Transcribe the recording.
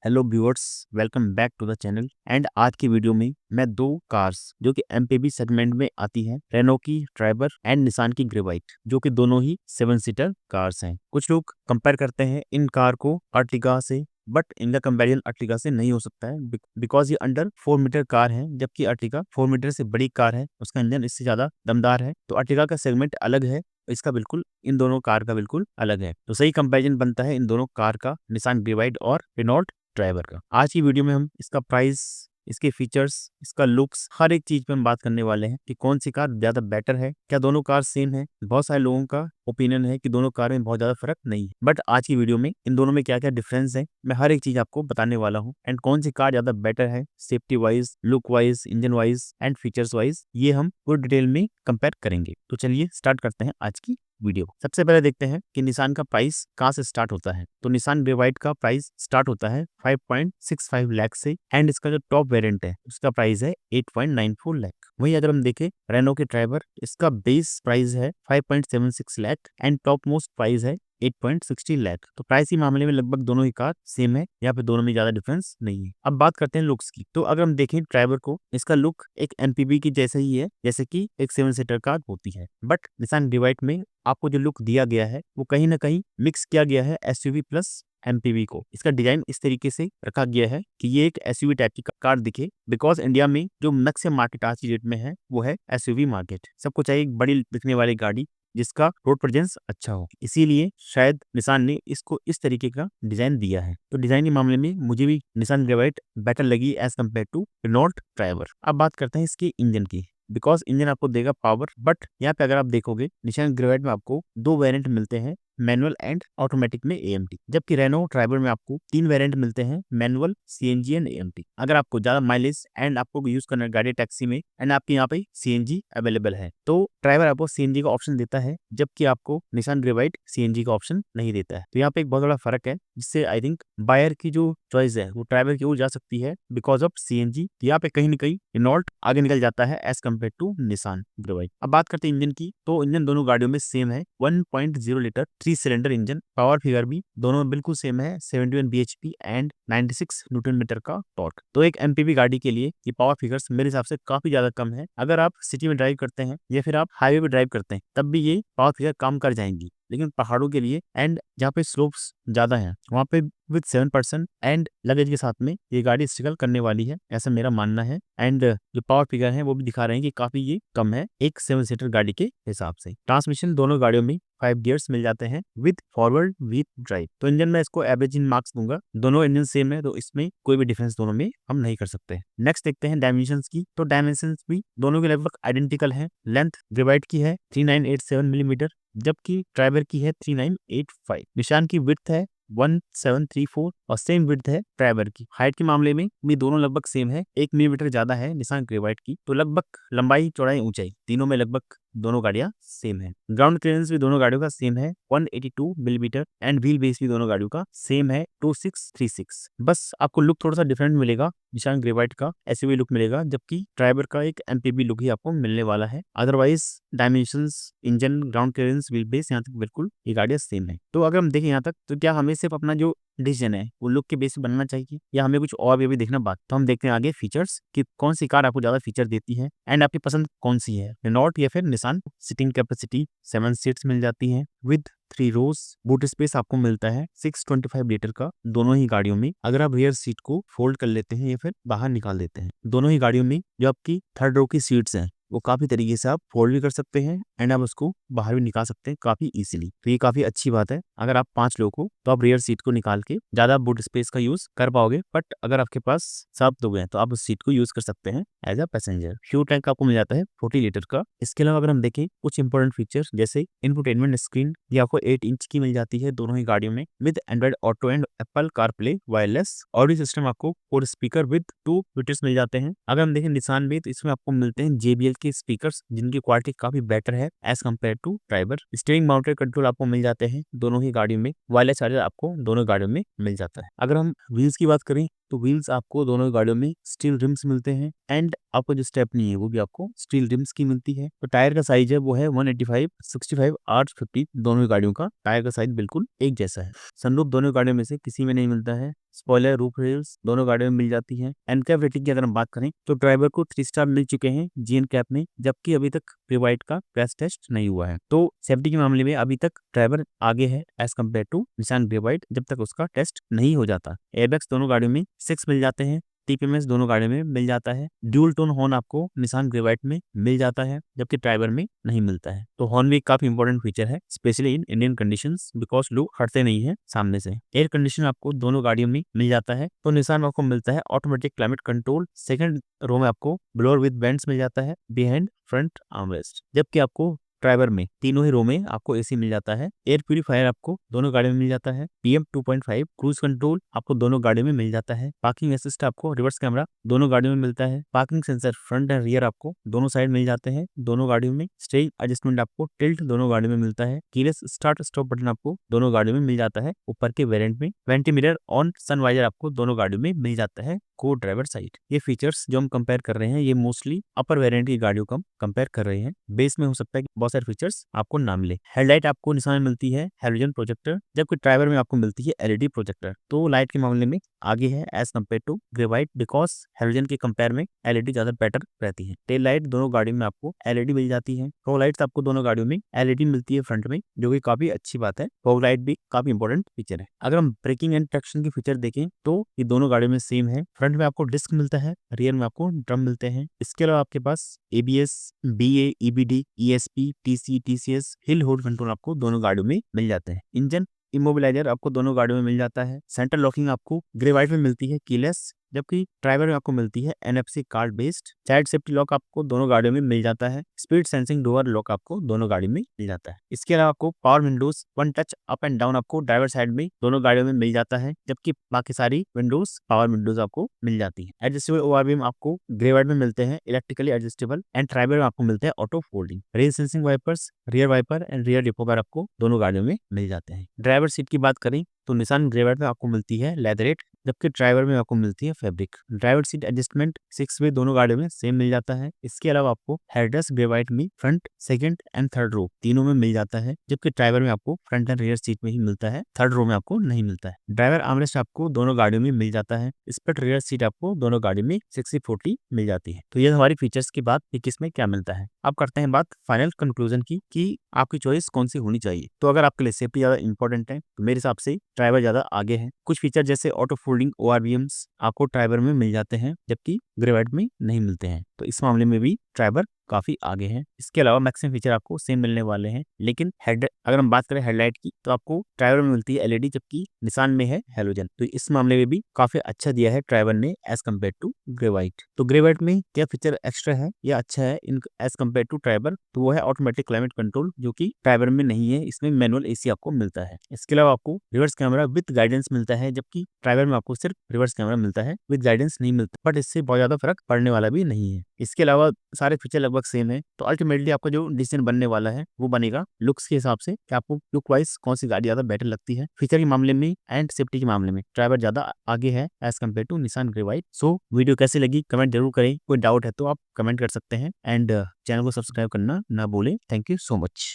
Hello viewers, welcome back to the channel. And आज की video में मैं दो कार्स जो कि एमपीवी सेगमेंट में आती हैं, रेनो की ट्राइबर एंड निसान की ग्रेवाइट, जो कि दोनों ही 7 सीटर कार्स हैं। कुछ लोग कंपेयर करते हैं इन कार को अर्टिगा से, बट इनका कंपैरिजन अर्टिगा से नहीं हो सकता है बिकॉज ये अंडर 4 मीटर कार है, जबकि अर्टिगा 4 मीटर से बड़ी कार है, उसका इंजन इससे ज्यादा दमदार है। तो अर्टिगा का सेगमेंट अलग है, इसका बिल्कुल इन दोनों कार का बिल्कुल अलग है। तो सही कंपैरिजन बनता है इन दोनों कार का, निसान ग्रेवाइट और रेनॉल्ट ड्राइवर का। आज की वीडियो में हम इसका प्राइस, इसके फीचर्स, इसका लुक्स, हर एक चीज पे हम बात करने वाले हैं कि कौन सी कार ज्यादा बेटर है, क्या दोनों कार सेम है। बहुत सारे लोगों का ओपिनियन है कि दोनों कार में बहुत ज्यादा फर्क नहीं है, बट आज की वीडियो में इन दोनों में क्या क्या डिफरेंस है मैं हर एक चीज आपको बताने वाला हूँ। एंड कौन सी कार ज्यादा बेटर है safety wise, look wise, engine wise and features wise, ये हम पूरी डिटेल में कंपेयर करेंगे। तो चलिए स्टार्ट करते हैं आज की वीडियो। सबसे पहले देखते हैं कि निसान का प्राइस कहाँ से स्टार्ट होता है। तो निसान ग्रेवाइट का प्राइस स्टार्ट होता है 5.65 लाख से, एंड इसका जो टॉप वेरिएंट है उसका प्राइस है 8.94 लाख। वहीं अगर हम देखें रेनो के ड्राइवर, इसका बेस प्राइस है 5.76 lakh and top most price है 8.60 लाख। तो प्राइस के मामले में लगभग दोनों ही कार सेम है, यहाँ पे दोनों में ज्यादा डिफरेंस नहीं है। अब बात करते हैं लुक्स की। तो अगर हम देखें ड्राइवर को, इसका लुक एक एमपीवी की जैसे ही है, जैसे कि एक 7 सीटर कार होती है। बट निसान ग्रेवाइट में आपको जो लुक दिया गया है वो कहीं ना कहीं मिक्स किया गया है एसयूवी प्लस एमपीवी को। इसका डिजाइन इस तरीके से रखा गया है कि ये एक एसयूवी टाइप की कार दिखे, बिकॉज इंडिया में जो मैक्सिमम मार्केट आज की डेट में है वो है एसयूवी मार्केट। सबको चाहिए एक बड़ी दिखने वाली गाड़ी जिसका रोड प्रेजेंस अच्छा हो, इसीलिए शायद निसान ने इसको इस तरीके का डिजाइन दिया है। तो डिजाइन के मामले में मुझे भी निसान ग्रेवाइट बेटर लगी as compare to Renault Triber. अब बात करते हैं इसके इंजन की, बिकॉज इंजन आपको देगा पावर, बट यहाँ पे अगर आप देखोगे निसान ग्रेवाइट में आपको दो वेरिएंट मिलते हैं, मैनुअल एंड ऑटोमेटिक में एएमटी, जबकि रेनो ड्राइवर में आपको 3 वेरिएंट मिलते हैं, मैनुअल, सीएनजी एंड एएमटी। अगर आपको ज्यादा माइलेज एंड आपको यूज करना है गाड़ी टैक्सी में एंड आपके यहाँ पे सीएनजी अवेलेबल है, तो ड्राइवर आपको सीएनजी का ऑप्शन देता है, जबकि आपको निसान ग्रेवाइट सीएनजी का ऑप्शन नहीं देता है। तो यहाँ पे एक बहुत बड़ा फर्क है, जिससे आई थिंक बायर की जो चॉइस है वो ड्राइवर की ओर जा सकती है बिकॉज ऑफ सीएनजी। यहाँ पे कहीं ना कहीं रेनॉल्ट आगे निकल जाता है एज कम्पेयर टू निसान ग्रेवाइट। अब बात करते हैं इंजन की। तो इंजन दोनों गाड़ियों में सेम है, 1.0 litre 3 cylinder engine. Power figure भी दोनों में बिल्कुल सेम है, 71 bhp एंड 96 न्यूटन मीटर का टॉर्क। तो एक एमपीवी गाड़ी के लिए ये पावर फिगर्स मेरे हिसाब से काफी ज्यादा कम है। अगर आप सिटी में ड्राइव करते हैं या फिर आप हाईवे पे ड्राइव करते हैं तब भी ये पावर फिगर काम कर जाएंगी, लेकिन पहाड़ों के लिए एंड जहाँ पे स्लोप्स ज्यादा हैं वहाँ पे विद 7% एंड लगेज के साथ में ये गाड़ी स्ट्रगल करने वाली है, ऐसा मेरा मानना है। एंड जो पावर फिगर है वो भी दिखा रहे हैं कि काफी ये कम है एक 7 सीटर गाड़ी के हिसाब से। ट्रांसमिशन दोनों गाड़ियों में 5 गियर्स मिल जाते हैं विद फॉरवर्ड व्हील ड्राइव। तो इंजन में इसको एवरेज इन मार्क्स दूंगा, दोनों इंजन सेम है तो इसमें कोई भी डिफरेंस दोनों में हम नहीं कर सकते। नेक्स्ट देखते हैं डायमेंशंस की। तो डायमेंशंस भी दोनों के लगभग आइडेंटिकल है। लेंथ ग्रेवाइट की है 3987 मिलीमीटर, जबकि ड्राइवर की है 3985। निशान की विड्थ है 1734 और सेम विड्थ है ड्राइवर की। हाइट के मामले में भी दोनों लगभग सेम है, 1 मिलीमीटर ज्यादा है निसान ग्रेवाइट की। तो लगभग लंबाई, चौड़ाई, ऊंचाई तीनों में लगभग दोनों गाड़ियां सेम है। ग्राउंड क्लियरेंस भी दोनों गाड़ियों का सेम है 182 मिलीमीटर एंड व्हील बेस भी दोनों गाड़ियों का सेम है 2636। बस आपको लुक थोड़ा सा डिफरेंट मिलेगा, निसान ग्रेवाइट का एसयूवी लुक मिलेगा, जबकि ड्राइवर का एक एमपीवी लुक ही आपको मिलने वाला है। Otherwise dimensions, engine, ground clearance, wheel base यहाँ तक बिल्कुल ये गाड़ियां सेम है। तो अगर हम देखें यहाँ तक, तो क्या हमें सिर्फ अपना जो डिसीजन है वो लुक के बेस पे बनना चाहिए या हमें कुछ और भी देखना बात। तो हम देखते हैं आगे फीचर्स कि कौन सी कार आपको ज्यादा फीचर देती है एंड आपकी पसंद कौन सी है, रेनॉल्ट या फिर निसान। सीटिंग कैपेसिटी 7 सीट्स मिल जाती है विद 3 रोज। बूट स्पेस आपको मिलता है 625 लीटर का दोनों ही गाड़ियों में, अगर आप रियर सीट को फोल्ड कर लेते हैं या फिर बाहर निकाल देते हैं। दोनों ही गाड़ियों में जो आपकी थर्ड रो की सीट्स हैं वो काफी तरीके से आप फोल्ड भी कर सकते हैं एंड आप उसको बाहर भी निकाल सकते हैं काफी इजीली। तो ये काफी अच्छी बात है। अगर आप 5 लोग हो तो आप रियर सीट को निकाल के ज्यादा बूट स्पेस का यूज कर पाओगे, बट अगर आपके पास 7 लोग हैं तो आप उस सीट को यूज कर सकते हैं as a passenger. Fuel tank आपको मिल जाता है 40 लीटर का। इसके अलावा अगर हम देखें कुछ इंपॉर्टेंट फीचर्स, जैसे इंफोटेनमेंट स्क्रीन, ये आपको 8 इंच की मिल जाती है दोनों ही गाड़ियों में with Android auto and Apple CarPlay wireless. Audio system आपको 4 स्पीकर विद 2 ट्विटर्स मिल जाते हैं। अगर हम देखें निसान में तो इसमें आपको मिलते हैं JBL के स्पीकर्स, जिनकी क्वालिटी काफी बेटर है as compare to Triber. Steering mounted control आपको मिल जाते हैं दोनों ही गाड़ियों में। वायरलेस चार्जर आपको दोनों गाड़ियों में मिल जाता है। अगर हम व्हील्स की बात करें तो व्हील्स आपको दोनों गाड़ियों में स्टील रिम्स मिलते हैं एंड आपको जो स्टेपनी है वो भी आपको स्टील रिम्स की मिलती है। तो टायर का साइज है वो है 185, 65, 850। दोनों गाड़ियों का टायर का साइज बिल्कुल एक जैसा है। सनरूफ दोनों गाड़ियों में से किसी में नहीं मिलता है। स्पॉइलर, रूफ रेल्स दोनों गाड़ियों में मिल जाती है। एनकैप रेटिंग की अगर हम बात करें तो ड्राइवर को 3 स्टार मिल चुके हैं GNCAP में, जबकि अभी तक ग्रेवाइट का क्रैश टेस्ट नहीं हुआ है। तो सेफ्टी के मामले में अभी तक ड्राइवर आगे है एज कम्पेयर टू निसान ग्रेवाइट, जब तक उसका टेस्ट नहीं हो जाता। एयरबैग्स दोनों गाड़ियों में 6 मिल जाते हैं। TPMS दोनों गाड़ियों में मिल जाता है। ड्यूल टोन हॉर्न आपको निसान ग्रेवाइट में मिल जाता है, जबकि ड्राइवर में नहीं मिलता है। तो हॉर्न भी काफी इंपॉर्टेंट फीचर है, specially in Indian conditions, because लोग हटते नहीं है सामने से। एयर कंडीशन आपको दोनों गाड़ियों में मिल जाता है। तो निसान आपको मिलता है automatic climate control. Second row में आपको ब्लोअर विद वेंट्स मिल जाता है बिहाइंड फ्रंट आर्मरेस्ट, जबकि आपको ड्राइवर में तीनों ही रो में आपको AC मिल जाता है। एयर प्यूरीफायर आपको दोनों गाड़ियों में मिल जाता है। PM 2.5 क्रूज कंट्रोल आपको दोनों गाड़ियों में मिल जाता है। पार्किंग असिस्ट आपको रिवर्स कैमरा दोनों गाड़ियों में मिलता है। Parking sensor front end rear आपको दोनों साइड मिल जाते हैं दोनों गाड़ियों में। स्टेयरिंग एडजस्टमेंट आपको टिल्ट दोनों गाड़ियों में मिलता है। कीलेस स्टार्ट स्टॉप बटन आपको दोनों गाड़ियों में मिल जाता है ऊपर के वेरिएंट में। Vanity mirror on sun visor आपको दोनों गाड़ियों में मिल जाता है को ड्राइवर साइड। ये फीचर्स जो हम कंपेयर कर रहे हैं ये मोस्टली अपर वेरिएंट की गाड़ियों का कंपेयर कर रहे हैं। बेस में हो सकता है कि बहुत सारे फीचर्स आपको ना मिले। हेडलाइट आपको निसान में मिलती है हैलोजन प्रोजेक्टर, जबकि ड्राइवर में आपको मिलती है LED प्रोजेक्टर। तो लाइट के मामले में आगे है as compare to Gravite, because halogen के कंपेयर में LED ज्यादा बेटर रहती है। टेल लाइट दोनों गाड़ियों में आपको LED मिल जाती है। फॉग लाइट्स आपको दोनों गाड़ियों में LED मिलती है फ्रंट में, जो कि काफी अच्छी बात है। फॉग लाइट भी काफी इंपॉर्टेंट फीचर है। अगर हम ब्रेकिंग एंड ट्रैक्शन की फीचर देखें तो ये दोनों गाड़ियों में सेम है। फ्रंट में आपको डिस्क मिलता है, रियर में आपको ड्रम मिलते हैं। इसके अलावा आपके पास ABS, BA, EBD, ESP, TC, TCS, hill hold control आपको दोनों गाड़ियों में मिल जाते हैं। इंजन इमोबिलाइजर आपको दोनों गाड़ियों में मिल जाता है। सेंटर लॉकिंग आपको ग्रेवाइट में मिलती है कीलेस, जबकि ड्राइवर में आपको मिलती है NFC card based. Child safety lock आपको दोनों गाड़ियों में मिल जाता है। स्पीड सेंसिंग डोर लॉक आपको दोनों गाड़ियों में मिल जाता है। इसके अलावा आपको power Windows one touch up and down आपको ड्राइवर साइड में दोनों गाड़ियों में मिल जाता है, जबकि बाकी सारी विंडोज पावर विंडोज आपको मिल जाती है। एडजस्टेबल ORVM आपको ग्रेवाइट में मिलते हैं इलेक्ट्रिकली एडजस्टेबल, एंड ड्राइवर में आपको मिलते हैं auto folding. Rain sensing wipers, rear wiper and rear defogger आपको दोनों गाड़ियों में मिल जाते हैं। ड्राइवर सीट की बात करें तो निसान ग्रेवाइट में आपको मिलती है लेदरेट, जबकि ड्राइवर में आपको मिलती है फैब्रिक। ड्राइवर सीट एडजस्टमेंट 6 वे दोनों गाड़ियों में सेम मिल जाता है। इसके अलावा आपको हेडरेस्ट ग्रेवाइट में front, second and third row तीनों में मिल जाता है, जबकि ड्राइवर में आपको फ्रंट एंड रियर सीट में ही मिलता है, थर्ड रो में आपको नहीं मिलता है। ड्राइवर आर्मरेस्ट आपको दोनों गाड़ियों में मिल जाता है। स्प्लिट रियर सीट आपको दोनों गाड़ियों में 60/40 मिल जाती है। तो ये हमारी फीचर्स की बात कि किसमें क्या मिलता है। अब करते हैं बात फाइनल कंक्लूजन की कि आपकी चॉइस कौन सी होनी चाहिए। तो अगर आपके लिए सेफ्टी ज्यादा इंपॉर्टेंट है तो मेरे हिसाब से ड्राइवर ज्यादा आगे है। कुछ फीचर जैसे ऑटो फोल्डिंग ORVMs आपको ड्राइवर में मिल जाते हैं, जबकि ग्रेवाइट में नहीं मिलते हैं। तो इस मामले में भी ड्राइवर काफी आगे है। इसके अलावा मैक्सिमम फीचर आपको सेम मिलने वाले हैं, लेकिन अगर हम बात करें हेडलाइट की तो आपको ड्राइवर में मिलती है LED, जबकि निसान में है हैलोजन। तो इस मामले में भी काफी अच्छा दिया है ड्राइवर ने एज कम्पेयर टू ग्रेवाइट। तो ग्रेवाइट में क्या फीचर एक्स्ट्रा है या अच्छा है इन एज कम्पेयर टू ड्राइवर, तो वो है ऑटोमेटिक क्लाइमेट कंट्रोल, जो कि ड्राइवर में नहीं है। इसमें मैनुअल AC आपको मिलता है। इसके अलावा आपको रिवर्स कैमरा विद गाइडेंस मिलता है, जबकि ड्राइवर में आपको सिर्फ रिवर्स कैमरा मिलता है, विद गाइडेंस नहीं मिलता, बट इससे बहुत ज्यादा फर्क पड़ने वाला भी नहीं है। इसके अलावा सारे फीचर लगभग सेम है। तो अल्टीमेटली आपका जो डिसीजन बनने वाला है वो बनेगा लुक्स के हिसाब से कि आपको लुक वाइज कौन सी गाड़ी ज्यादा बेटर लगती है। फीचर के मामले में एंड सेफ्टी के मामले में ड्राइवर ज्यादा आगे है as compare to Nissan Gravite. So video कैसी लगी कमेंट जरूर करें। कोई डाउट है तो आप कमेंट कर सकते हैं, एंड चैनल को सब्सक्राइब करना ना भूलें। Thank you so much.